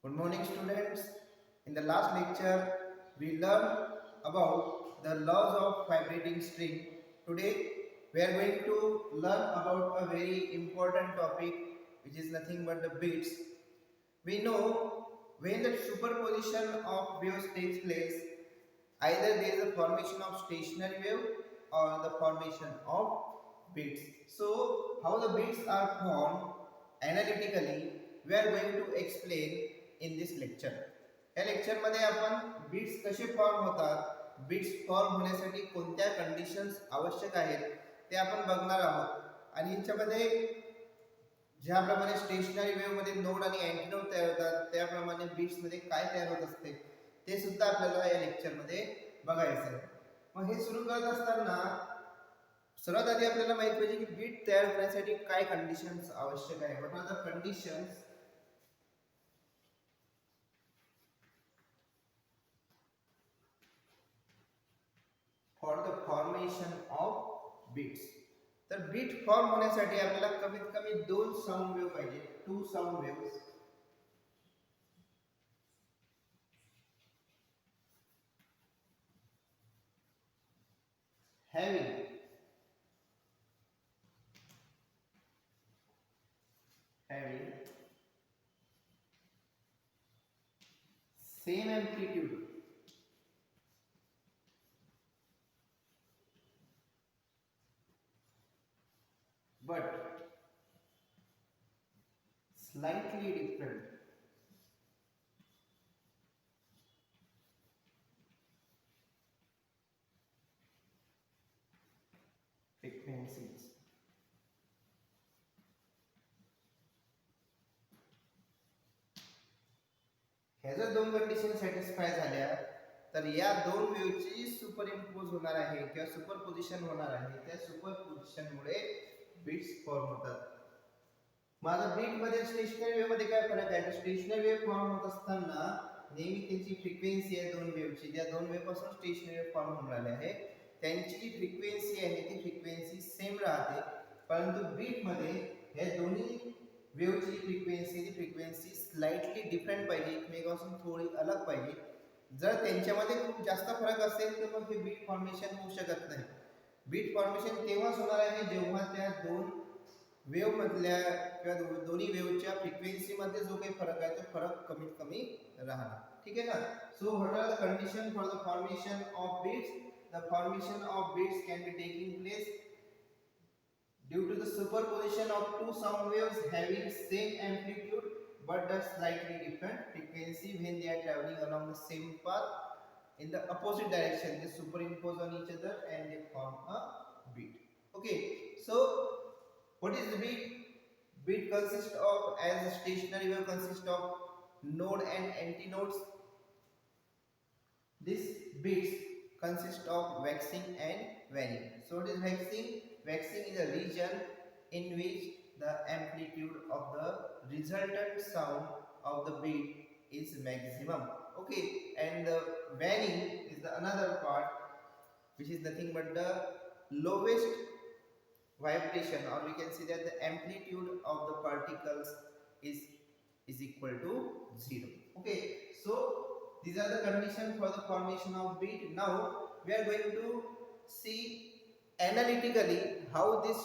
Good morning, students. In the last lecture, we learned about the laws of vibrating string. Today, we are going to learn about a very important topic, which is nothing but the beats. We know when the superposition of waves takes place, either there is a formation of stationary wave or the formation of beats. So, how the beats are formed analytically, we are going to explain in this lecture. या lecture मध्ये आपण beats कसे form होतात, beats form होण्यासाठी कोणत्या conditions आवश्यक आहेत ते आपण बघणार आहोत. आणि याच्यामध्ये ज्याप्रमाणे स्टेशनरी वेव्ह मध्ये नोड आणि अँटीनोड तयार होतात, त्याप्रमाणे बीट्स मध्ये काय तयार होत असते ते सुद्धा आपल्याला या लेक्चर मध्ये बघायचं आहे. मग हे सुरू करत असताना सर्वात आधी आपल्याला माहित पाहिजे की बीट तयार होण्यासाठी काय कंडिशन्स आवश्यक आहे. What are the conditions for the formation of beats. तर बीट फॉर्म होण्यासाठी आपल्याला कमीत कमी दोन साऊंड वेव्ह पाहिजे, two sound waves. having same amplitude but slightly different frequencies. ह्या जर दोन कंडिशन सॅटिस्फाय झाल्या तर या दोन वेव्हची सुपरइम्पोज होणार आहे किंवा सुपरपोजिशन होणार आहे. त्या सुपरपोजिशनमुळे बीट्स फॉर्म होतात. माझा बीट मध्ये स्टेशनरी वेव्ह मध्ये काय फरक आहे? स्टेशनरी वेव्ह फॉर्म होत असताना नेहमी त्यांची फ्रिक्वेन्सी आहे दोन वेव्हची, ज्या दोन वेव्ह पासून स्टेशनरी वेव्ह फॉर्म होऊन राहिले आहे त्यांची जी फ्रिक्वेन्सी आहे ती फ्रिक्वेन्सी सेम राहते. परंतु बीट मध्ये हे दोन्ही वेव्हची फ्रिक्वेन्सी ती फ्रिक्वेन्सी स्लाइटली डिफरंट पाहिजे, एकमेकांपासून थोडी अलग पाहिजे. जर त्यांच्यामध्ये खूप जास्त फरक असेल तर मग हे बीट फॉर्मेशन होऊ शकत नाही. बीट फॉर्मेशन तेव्हाच होणार आहे जेव्हा त्या दोन वेव्ह मधल्या किंवा दोन्ही वेव्हच्या फ्रिक्वेन्सी मध्ये जो काही फरक आहे तो फरक कमीत कमी राहणार. ठीक आहे ना. So what are the condition for the formation of beats? The formation of beats can be taking place due to the superposition of two sound waves having same amplitude but a slightly different frequency when they are traveling along the same path in the opposite direction. They superimpose on each other and they form a beat. Okay, so what is the beat? Beat consists of, as a stationary wave consists of node and antinodes, this beats consist of waxing and waning. So what is waxing? Waxing is a region in which the amplitude of the resultant sound of the beat is maximum. Okay, and the waning is the another part which is nothing but the lowest vibration, or we can say that the amplitude of the particles is equal to 0. Okay, so these are the conditions for the formation of beat. Now we are going to see analytically how these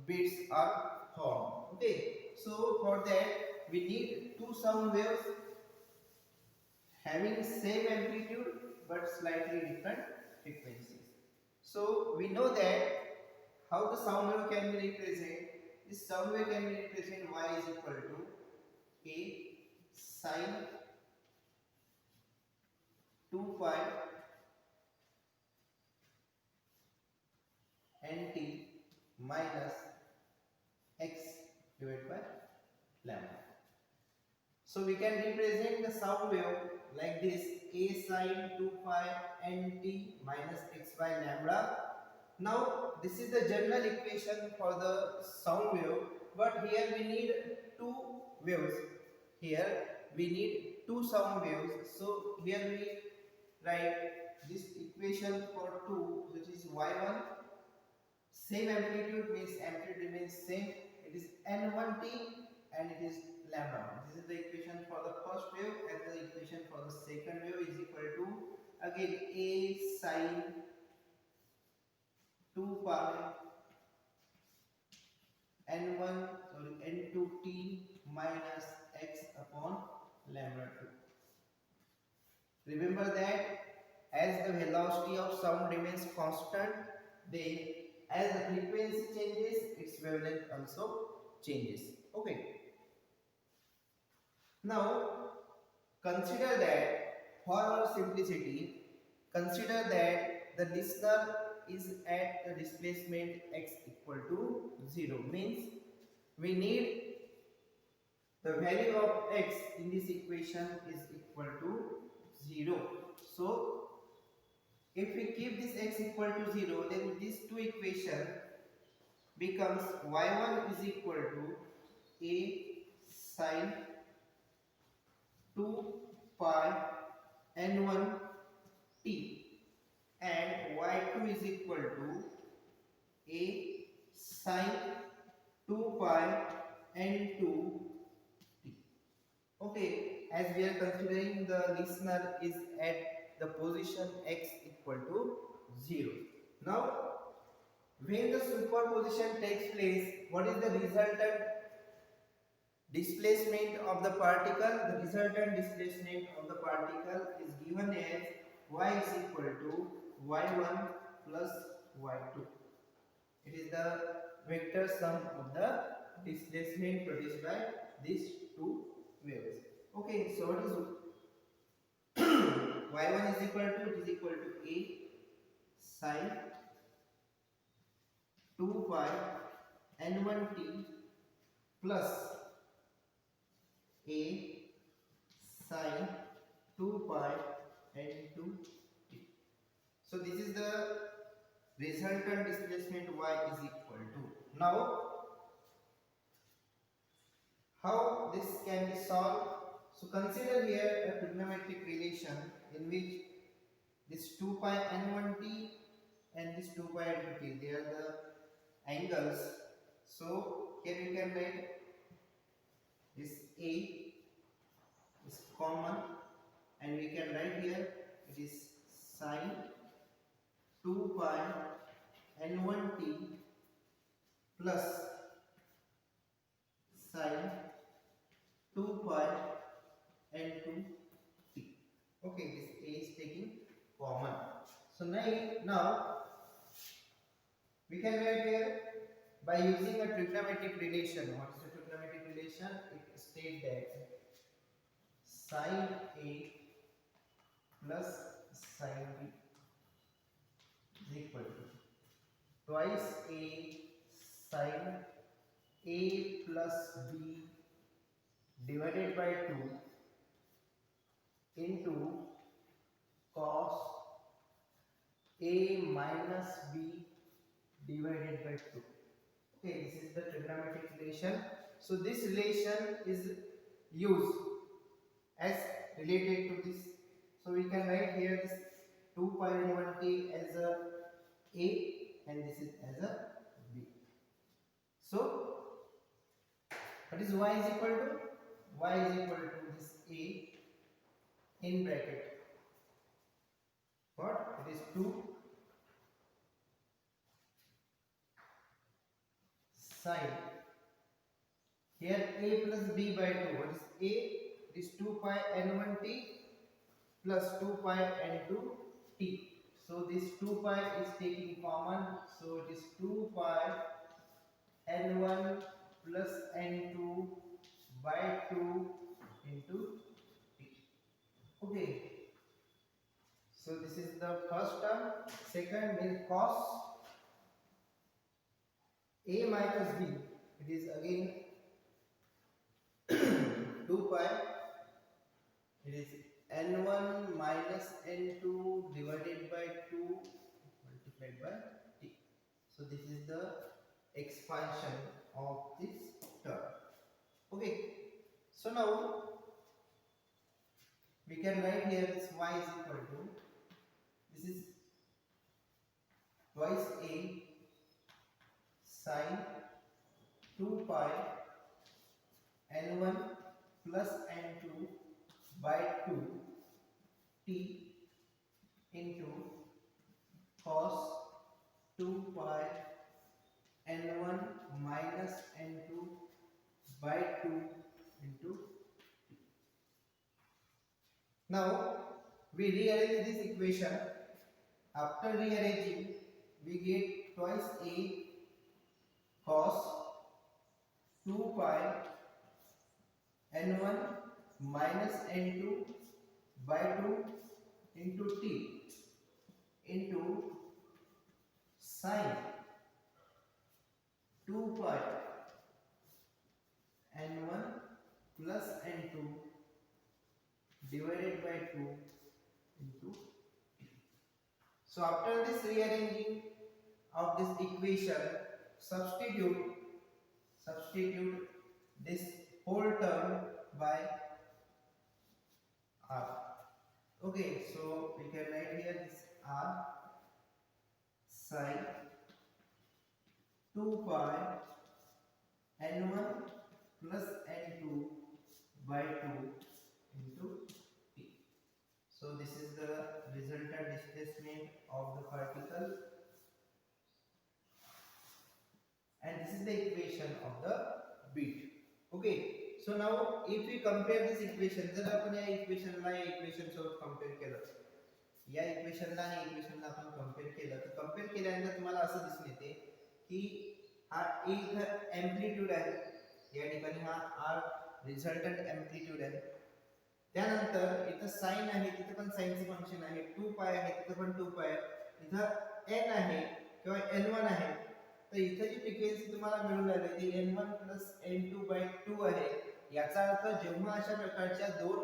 beats are formed. Okay, so for that we need two sound waves having same amplitude but slightly different frequencies. So we know that how the sound wave can be represented. This sound wave can be represented y is equal to a sine 2 pi nt minus x divided by lambda. So we can represent the sound wave like this: a sine 2 pi nt minus x by lambda. Now this is the general equation for the sound wave, but here we need two waves. Here we need two sound waves. So here we write this equation for 2, which is y1. Same amplitude means amplitude remains same. It is n1t, and it is lambda 1. This is the equation for the first wave, and the equation for the second wave is equal to again a sine 2 pi n1 n2t minus x upon lambda 2. Remember that as the velocity of sound remains constant, then as the frequency changes, its wavelength also changes. Okay. Now consider that for our simplicity, consider that the listener is at the displacement x equal to 0. Means we need the value of x in this equation is equal to 0. So if we keep this x equal to 0, then these two equation becomes y1 is equal to a sine 2 pi n1 t, and y2 is equal to a sine 2 pi n2 t. Okay, as we are considering the listener is at the position x equal to 0. Now when the superposition takes place, what is the resultant displacement of the particle? The resultant displacement of the particle is given as y is equal to y1 plus y2. It is the vector sum of the displacement produced by these two waves. Okay, so what is y1 is equal to, it is equal to a sine 2 pi n1 t plus a sine 2 pi n2 t. So this is the resultant displacement y is equal to. Now how this can be solved? So consider here a trigonometric relation in which this 2 pi n1t and this 2 pi n2t, they are the angles. So here you can write this a is common, and we can write here it is sine 2 pi n1t plus sine 2 pi n2t. Okay, this a is taking common. So now we can write here by using a trigonometric relation. What is the trigonometric relation? It states that sine a plus sine b is equal to twice a sine a plus b divided by 2 into cos a minus b divided by 2. Okay, this is the trigonometric relation. So this relation is used as related to this. So we can write here this 2 pi n1t as a and this is as a b. So what is y is equal to? Y is equal to this a in bracket. What? It is 2 sine. Here a plus b by 2. What is a? It is 2 pi n1t plus 2 pi n2t. So this 2 pi is taking common. So it is 2 pi n1 plus n2 by 2 into t. Okay. So this is the first term. Second is cos a minus b. It is again 2 pi. It is n1 minus n2 divided by 2 multiplied by t. So this is the expansion of this term. Okay. So now we can write here this y is equal to, this is twice a sine 2 pi n1 plus n2 by 2 t into cos 2 pi n1 minus n2 by 2 into t. Now we rearrange this equation. After rearranging, we get twice a cos 2 pi n1 minus n2 by 2 into t into sin 2 pi n1 plus n2 divided by 2 into t. So after this rearranging of this equation, substitute this whole term by r. Okay, so we can write here this r sin 2 pi n1 plus n2 by 2 into t. So this is the resultant displacement of the particle, and this is the equation of the beat. Okay, so now if we compare this equation, जर आपण या इक्वेशनला या equation सोबत compare केलं, या इक्वेशनला आणि इक्वेशनला आपण compare केलं, तर कंपेअर केल्यानंतर तुम्हाला असं दिसून येते की हा एक एम्प्लिट्यूड आहे, या ठिकाणी हा आर रिझल्टंट एम्प्लिट्यूड आहे. त्यानंतर इथं साइन आहे, तिथे पण साइनचं फंक्शन आहे, 2 पाय आहे, तिथे पण 2 पाय आहे, इथं n आहे किंवा n1 आहे. तर इथे जी फ्रिक्वेन्सी तुम्हाला मिळून राहिली ती n1 n2/2 आहे. याचा अर्थ जेव्हा अशा प्रकारच्या दोन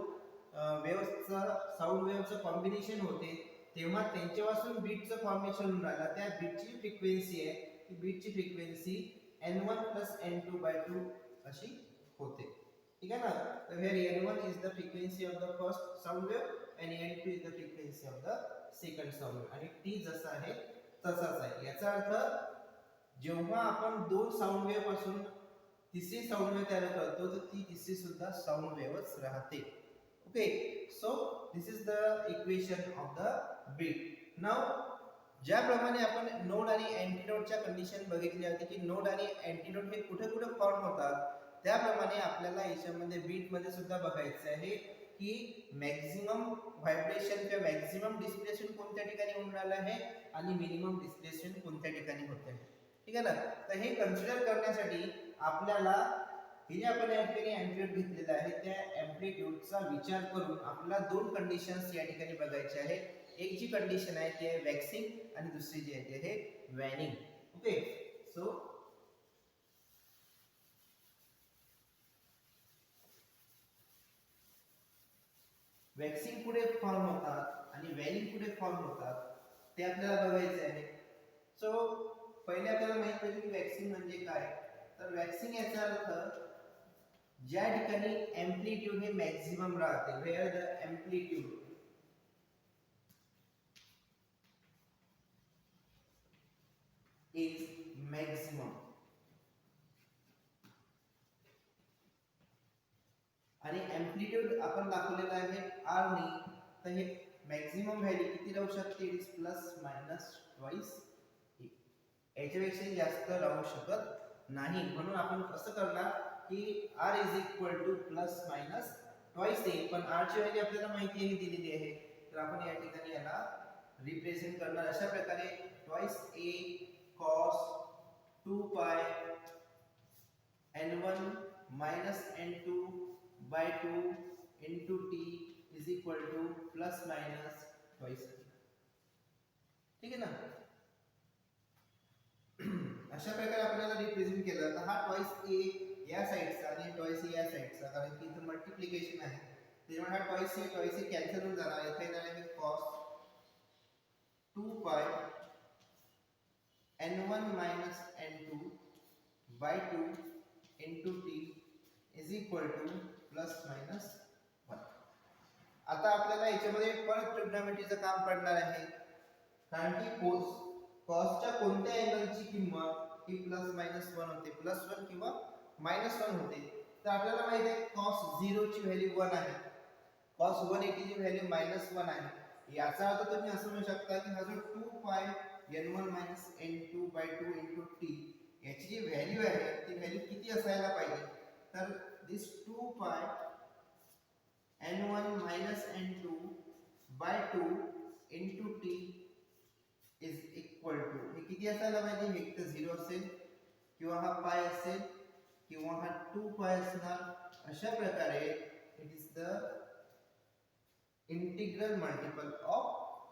वेव्हचा साऊंड वेव्हचं कॉम्बिनेशन होते तेव्हा त्यांच्यापासून बीटचं फॉर्मेशन होऊन राहिलं, त्या बीटची फ्रिक्वेन्सी आहे ती बीटची फ्रिक्वेन्सी n1 n2/2 अशी होते. ठीक आहे ना. तर here n1 is the frequency of the first sound wave and n2 is the frequency of the second sound wave, आणि t जसा आहे तसाच आहे. याचा अर्थ जेव्हा आपण दोन साऊंड वेव्ह पासून तिसरी साऊंड वेव्ह तयार करतो तर ती तिसरी सुद्धा साऊंड वेव्हच राहते. Okay, so this is the equation of the beat. Now ज्याप्रमाणे आपण नोड आणि अँटीनोडच्या कंडिशन बघितली होती की नोड आणि अँटीनोड हे कुठे कुठे फॉर्म होतात, त्याप्रमाणे आपल्याला याच्यामध्ये बीट मध्ये सुद्धा बघायचं आहे की मॅक्झिमम व्हायब्रेशन किंवा मॅक्झिमम डिस्प्लेसमेंट कोणत्या ठिकाणी होऊन राहिलं आहे आणि मिनिमम डिस्प्लेसमेंट कोणत्या ठिकाणी होते आहे. ठीक आहे ना. तर हे कन्सिडर करण्यासाठी आपल्याला हे जे आपण या ठिकाणी अँप्लिट्यूड घेतलेला आहे त्या अँप्लिट्यूडचा विचार करून आपल्याला दोन कंडिशन्स या ठिकाणी बघायचे आहे. एक जी कंडिशन आहे ती आहे वॅक्सिंग आणि दुसरी जी आहे ती आहे वॅनिंग. ओके, सो वॅक्सिंग पुढे फॉर्म होतात आणि वॅनिंग पुढे फॉर्म होतात ते आपल्याला बघायचे आहे. सो पहिले आपल्याला माहित पाहिजे की वॅक्सिंग म्हणजे काय. तर वॅक्सिंग याचा अर्थ ज्या ठिकाणी एम्प्लिट्यूड हे मॅक्सिमम राहते, where the amplitude is maximum, आणि एम्प्लिट्यूड आपण दाखवलेला आहे आर ने. तर हे मॅक्सिमम व्हॅल्यू किती राहू शकते, it is plus minus twice, याच्यापेक्षा जास्त राहू शकत नाही. म्हणून आपण कसं करणार की r is equal two plus minus twice a, पण r ची व्हॅल्यू आपल्याला माहिती आहे दिलेली आहे, तर आपण या ठिकाणी याला रिप्रेझेंट करणार अशा प्रकारे twice a cos 2 pi n1 minus n2/2 into t is equal to plus minus twice. ठीक आहे ना. अशा प्रकारे आपल्याला रिप्रेझेंट केलं तर हा ट्वाइस a या साइडचा आणि ट्वाइस a या साइडचा, कारण की इथे मल्टिप्लिकेशन आहे त्यामुळे हा ट्वाइस a कॅन्सल होऊन जाणार. इथे येणार आहे cos 2 pi n1 minus n2/2 into t is equal to plus minus 1. आता आपल्याला याच्यामध्ये परत ट्रिग्नोमेट्रीचं काम पडणार आहे, कारण की कॉसच्या कोणत्या अँगलची किंमत ही प्लस मायनस 1 होते, प्लस 1 किंवा मायनस 1 होते. तर आपल्याला माहिती आहे cos 0 ची व्हॅल्यू 1 आहे, cos 180 ची व्हॅल्यू -1 आहे. याचा अर्थ तुम्ही असं म्हणू शकता की हा जो 2 पाय n1 n2/2 t याची जी व्हॅल्यू आहे ती व्हॅल्यू किती असायला पाहिजे, तर दिस 2 पाय n1 n2/2 t is equal to, हे किती असायला पाहिजे, हे तर 0 असेल किंवा हा पाय असेल किंवा हा 2 पाय असणार. अशा प्रकारे it is the integral multiple of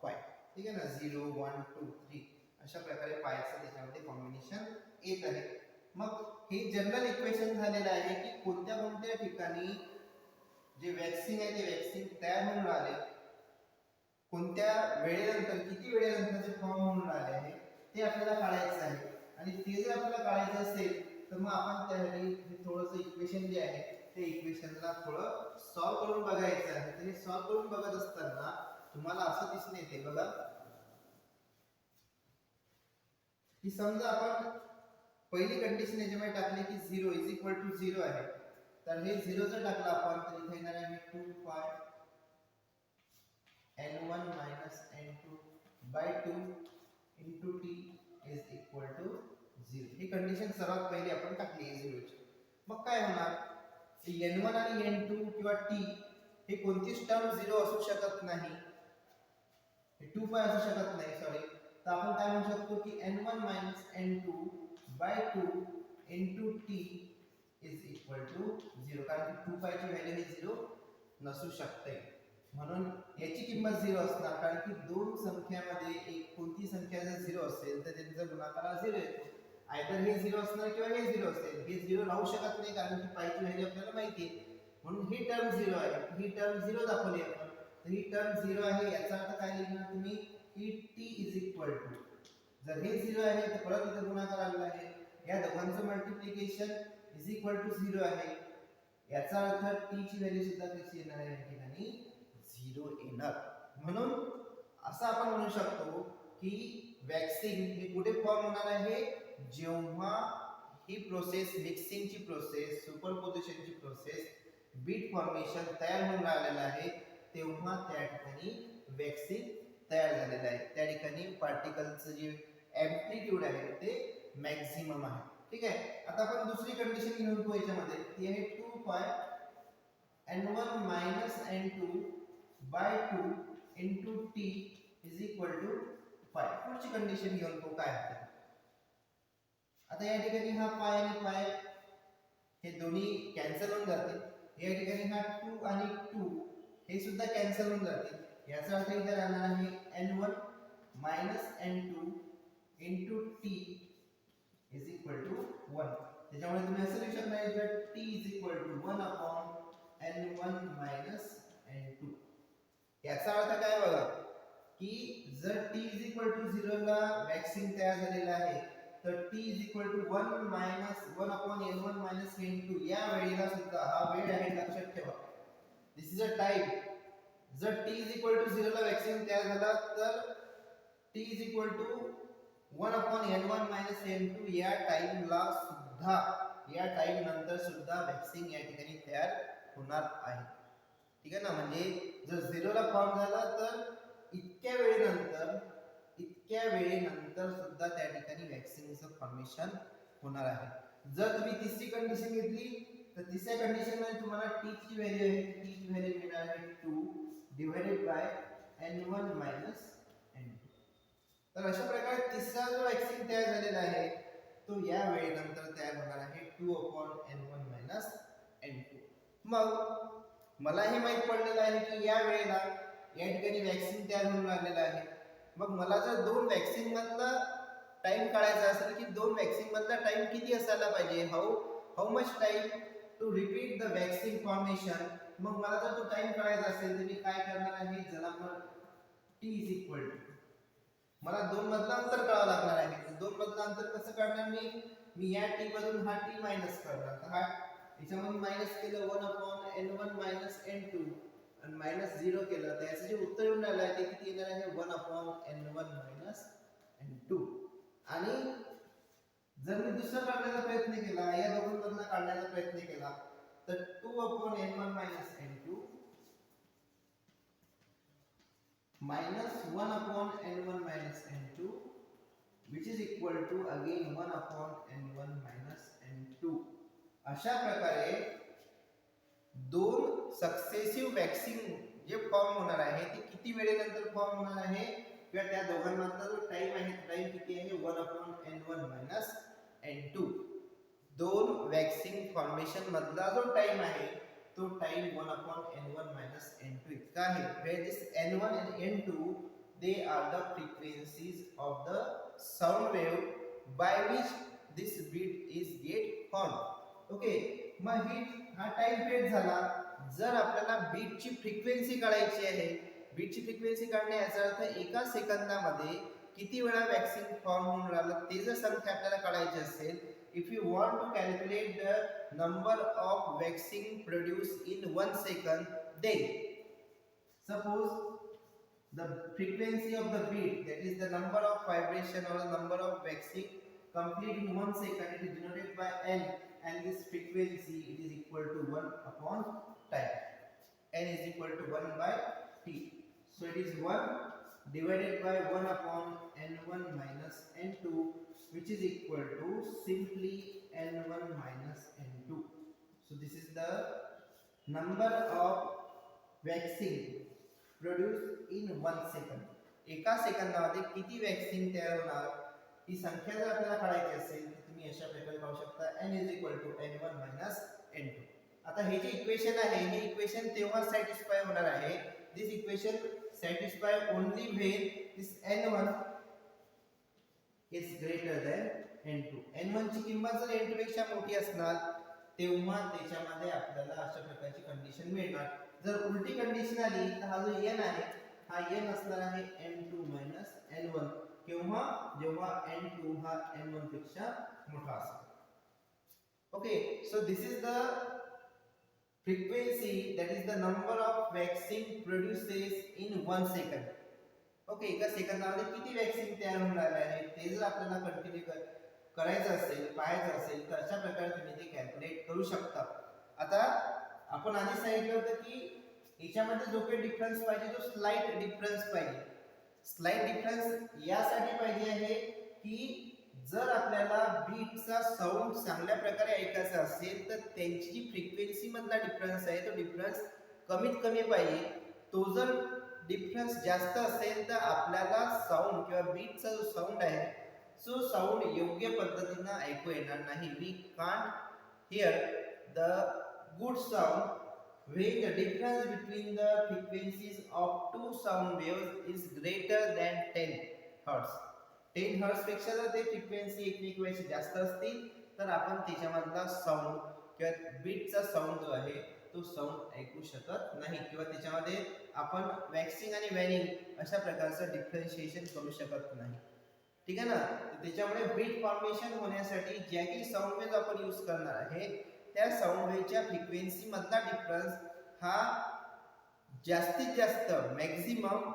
पाय. ठीक आहे ना, 0 1 2 3 अशा प्रकारे पायचं त्याच्यामध्ये कॉम्बिनेशन येत आहे. मग हे जनरल इक्वेशन झालेलं आहे की कोणत्या कोणत्या ठिकाणी जे वॅक्सिंग आहे ते वॅक्सिंग तयार होऊन राहिले, कोणत्या वेळेनंतर किती वेळेनंतर ते फॉर्म होऊन राहिले आहे ते आपल्याला काढायचं आहे. आणि ते जर आपल्याला काढायचं असेल तर मग आपण त्यासाठी थोडंसं इक्वेशन जे आहे ते इक्वेशनला थोडं सॉल्व करून बघायचं आहे. तर हे सॉल्व करून बघत असताना तुम्हाला असं दिसून येते बघा की समजा आपण पहिली कंडिशन याच्यामध्ये टाकली की 0 इज इक्वल टू 0 आहे, तर हे 0 जर टाकलं आपण तर इथे येणार आहे 2 पाय n1 n2/2 t is equal to 0. ही कंडिशन सर्वात पहिली आपण टाकली आहे 0 ची. मग काय होणार, n1 आणि n2 किंवा t हे कोणतीच टर्म 0 असू शकत नाही, हे 2 पाय असू शकत नाही, सॉरी. तर आपण काय म्हणू शकतो की n1 n2/2 t is equal to 0, कारण की 2 पायची व्हॅल्यू ही 0 नसू शकते. म्हणून याची किंमत 0 असणार, कारण की दोन संख्यामध्ये एक कोणती संख्या जर 0 असेल तर त्यांचा गुणाकार हा 0 येतो. आयदर हे 0 असणार किंवा हे 0 असेल. हे 0 राहू शकत नाही कारण की पायची व्हॅल्यू आपल्याला माहिती आहे. म्हणून ही टर्म 0 आहे, ही टर्म 0 दाखवली आपण. तर ही टर्म 0 आहे, याचा अर्थ काय लिहिणार तुम्ही की t इज इक्वल टू, जर हे 0 आहे तर परत इथे गुणाकार आलेला आहे, या दोघांचं मल्टिप्लिकेशन इज इक्वल टू 0 आहे. याचा अर्थ t ची व्हॅल्यू सुद्धा कशी येणार आहे, या ठिकाणी 0 येणार. म्हणून असं आपण म्हणू शकतो की वॅक्सिंग हे कुठे फॉर्म होणार आहे, जेव्हा ही प्रोसेस मिक्सिंगची प्रोसेस, सुपरपोजिशनची प्रोसेस, बीट फॉर्मेशन तयार होऊन राहिलेलं आहे तेव्हा त्या ठिकाणी वॅक्सिंग तयार झालेलं आहे. त्या ठिकाणी पार्टिकलचं जे एम्प्लिट्यूड आहे ते मॅक्सिमम आहे. ठीक आहे. आता आपण दुसरी कंडिशन घेऊन तो याच्यामध्ये, ती आहे 2 पाय n1 n2/2 t is equal to 5. पुढची कंडिशन घेऊन तो काय आहे, आता या ठिकाणी हा पाय आणि पाय हे दोन्ही कॅन्सल होऊन जातील. या ठिकाणी हा 2 आणि 2 हे सुद्धा कॅन्सल होऊन जातील. याचा अर्थ इथे राहणार आहे n1 n2 t is equal to 1. त्याच्यामुळे तुम्ही असं लिहू शकता की t is equal to 1/n1 n2. याचा अर्थ काय बघा की जर t इज इक्वल टू 0 ला वॅक्सिंग तयार झालेला आहे तर t is equal to 1/n1 n2 या वेळेला सुद्धा, हा वेळ आहे लक्षात ठेवा, दिस इज अ टाइम. जर t इज इक्वल टू 0 ला वॅक्सिंग तयार झाला तर t is equal to 1/n1 n2 या टाइमला सुद्धा, या टाइम नंतर सुद्धा वॅक्सिंग या ठिकाणी तयार होणार आहे. ठीक आहे ना, म्हणजे जर 0 ला फॉर्म झाला तर इतक्या वेळेनंतर सुद्धा त्या ठिकाणी वॅक्सिनचं फॉर्मेशन होणार आहे. जर तुम्ही तिसरी कंडिशन घेतली तर तिसऱ्या कंडिशन मध्ये तुम्हाला t ची व्हॅल्यू आहे, t ची व्हॅल्यू मिळणार आहे 2 डिवाइडेड बाय n1 n2. तर अशा प्रकारे तिसरा जो वॅक्सिन तयार झालेला आहे तो या वेळेनंतर तयार होणार आहे 2/n1 n2. मग मला हे माहित पडलेलं आहे की या वेळेला या ठिकाणी वॅक्सिन तयार होऊन राहिलेला आहे. मग मला जर दोन वॅक्सिन मधला टाइम काढायचा असेल की दोन वॅक्सिन मधला टाइम किती असायला पाहिजे, how much time to repeat the waxing formation, मग मला जर तो टाइम काढायचा असेल तर मी काय करणार आहे, चला मग t इज इक्वल टू, मला दोन मधला अंतर काढावं लागणार आहे. दोन मधला अंतर कसं काढणार मी या t मधून हा t मायनस करणार. तर हा याच्यामध्ये मायनस केलं 1/n1 n2 आणि मायनस 0 केलं तर याचं जे उत्तर येऊन राहिलं आहे ते किती येणार आहे, 1/n1 n2. आणि जर मी दुसरा काढण्याचा प्रयत्न केला, या दोघांमधला काढण्याचा प्रयत्न केला तर 2/n1 minus n2 minus 1/n1 minus n2 which is equal to again 1/n1 minus n2. अशा प्रकारे दोन सक्सेसिव्ह वॅक्सिंग जे फॉर्म होणार आहे ते किती वेळेनंतर फॉर्म होणार आहे किंवा त्या दोघांमधला जो टाइम आहे टाइम किती आहे 1/n1 minus n2. दोन वॅक्सिंग फॉर्मेशन मधला जो टाइम आहे तो टाइम 1/n1 minus n2 इतका आहे. where this n1 and n2 they are the frequencies of the sound wave by which this beat is get formed. Okay, मग हा time period झाला. जर आपल्याला बीटची फ्रिक्वेन्सी काढायची आहे, बीटची फ्रिक्वेन्सी काढणे याचा अर्थ एका सेकंदामध्ये किती वेळा वॅक्सिंग फॉर्म होऊन राहिलं ते जर संख्या आपल्याला काढायची असेल, if you want to calculate the number of waxing produced in 1 second, then suppose the frequency of the beat, that is the number of vibration or the number of waxing complete in 1 second, it is denoted by n, and this frequency it is equal to 1 upon time. N is equal to 1 by t. So it is 1 divided by 1 upon n1 minus n2, which is equal to simply n1 minus n2. So this is the number of waxing produced in 1 second. एका सेकंदामध्ये किती waxing तयार होणार ही संख्या जर आपल्याला काढायची असेल तर तुम्ही अशा प्रकारे पाहू शकता n is equal to n1 minus n2. आता हे जे इक्वेशन आहे हे इक्वेशन तेव्हा सॅटिस्फाय होणार आहे. This equation satisfy only when this n1 is greater than n2. n1 ची किंमत जर n2 पेक्षा मोठी असणार तेव्हा त्याच्यामध्ये आपल्याला अशा प्रकारची कंडिशन मिळणार. जर उलटी कंडिशन आली तर हा जो n आहे हा n असणार आहे n2 minus n1 किंवा जेव्हा n2 हा n1 पेक्षा मोठा असेल. Okay, so this is the frequency, that is the number of waxing produces in 1 second. Okay, एका सेकंदामध्ये किती वॅक्सिंग तयार होऊन राहिले आहे ते जर आपल्याला कंटिन्यू करायचं असेल पाहायचं असेल तर अशा प्रकारे तुम्ही ते कॅल्क्युलेट करू शकता. आता आपण आधी सांगितलं होतं की याच्यामध्ये जो काही डिफरन्स पाहिजे तो स्लाइट डिफरन्स पाहिजे. स्लाइट डिफरन्स यासाठी पाहिजे आहे की जर आपल्याला बीटचा साऊंड चांगल्या प्रकारे ऐकायचा असेल तर त्यांची जी फ्रिक्वेन्सी मधला डिफरन्स आहे तो डिफरन्स कमीत कमी पाहिजे. तो जर डिफरन्स जास्त असेल तर आपल्याला साऊंड किंवा बीटचा जो साऊंड आहे सो साऊंड योग्य पद्धतीने ऐकू येणार नाही. We can't hear the good sound when the difference between the frequencies of two sound waves is greater than 10 hertz. 10 hertz पेक्षा जर ते फ्रिक्वेन्सी एकमेकांपेक्षा जास्त असतील तर आपण त्याच्यामधला साऊंड किंवा बीटचा साऊंड जो आहे तो साऊंड ऐकू शकत नाही किंवा त्याच्यामध्ये आपण वॅक्सिंग आणि वॅनिंग अशा प्रकारचं डिफरन्शिएशन करू शकत नाही. ठीक आहे ना. त्याच्यामुळे बीट फॉर्मेशन होण्यासाठी ज्या काही साऊंड वेव्ह आपण यूज करणार आहे त्या साऊंड वेव्हच्या फ्रिक्वेन्सी मधला डिफरन्स हा जास्तीत जास्त मॅक्झिमम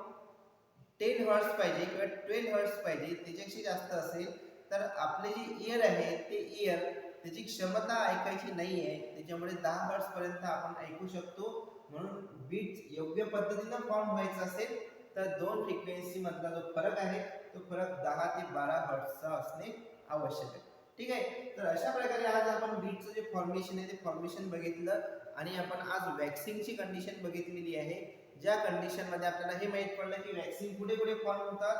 10 हर्ट्ज पाहिजे किंवा 12 हर्ट्ज पाहिजे. त्याच्यापेक्षा जास्त असेल तर आपले जे इयर आहे ते इयर त्याची क्षमता ऐकायची नाही आहे. त्याच्यामुळे 10 हर्ट्ज पर्यंत आपण ऐकू शकतो. म्हणून बीट योग्य पद्धतीने फॉर्म व्हायचा असेल तर दोन फ्रिक्वेन्सी मधला जो फरक आहे तो फरक 10 ते 12 हर्ट्जचा असणे आवश्यक आहे. ठीक आहे. तर अशा प्रकारे आज आपण बीटचं जे फॉर्मेशन आहे ते फॉर्मेशन बघितलं आणि आपण आज वॅक्सिंगची कंडिशन बघितलेली आहे. ज्या कंडिशन मध्ये आपल्याला हे माहित पडलं की वॅक्सिंग कुठे कुठे फॉर्म होतात.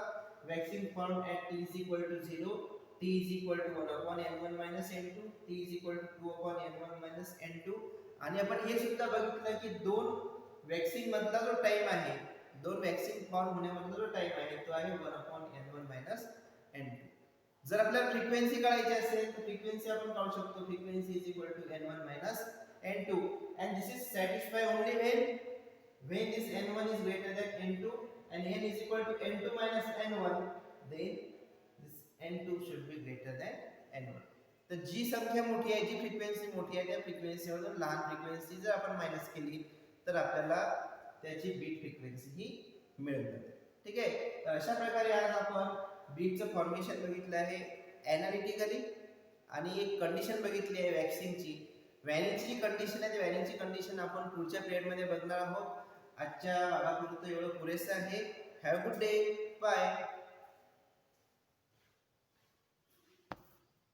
Waxing form at t is equal to 0, t is equal to 1 upon n1 minus n2, t is equal to 2 upon n1 minus n2. आणि आपण हे सुद्धा बघितलं की दोन वॅक्सिंग मधला जो टाइम आहे दोन वॅक्सिंग फॉर्म होण्यामधला जो टाइम आहे तो आहे 1 upon n1 minus n2. जर आपल्याला फ्रिक्वेन्सी काढायची असेल तर फ्रिक्वेन्सी आपण काढू शकतो. Frequency is equal to n1 minus n2 and this is satisfy only when this n1 is greater than n2 and n is equal to n2 minus n1, then this n2 should be greater than n1. तर जी संख्या मोठी आहे जी frequency मोठी आहे त्या frequency मधून लहान frequency जर आपण मायनस केली तर आपल्याला त्याची बीट फ्रिक्वेन्सी ही मिळून जाते. ठीक आहे. तर अशा प्रकारे आज आपण बीटचं फॉर्मेशन बघितलं आहे ॲनालिटिकली आणि एक कंडिशन बघितली आहे वॅक्सिंगची. व्हॅनिंगची जी कंडिशन आहे ती व्हॅनिंगची कंडिशन आपण पुढच्या पिरियडमध्ये बघणार आहोत. आजच्या भागापुरतं एवढं पुरेसं आहे. Have good day. बाय.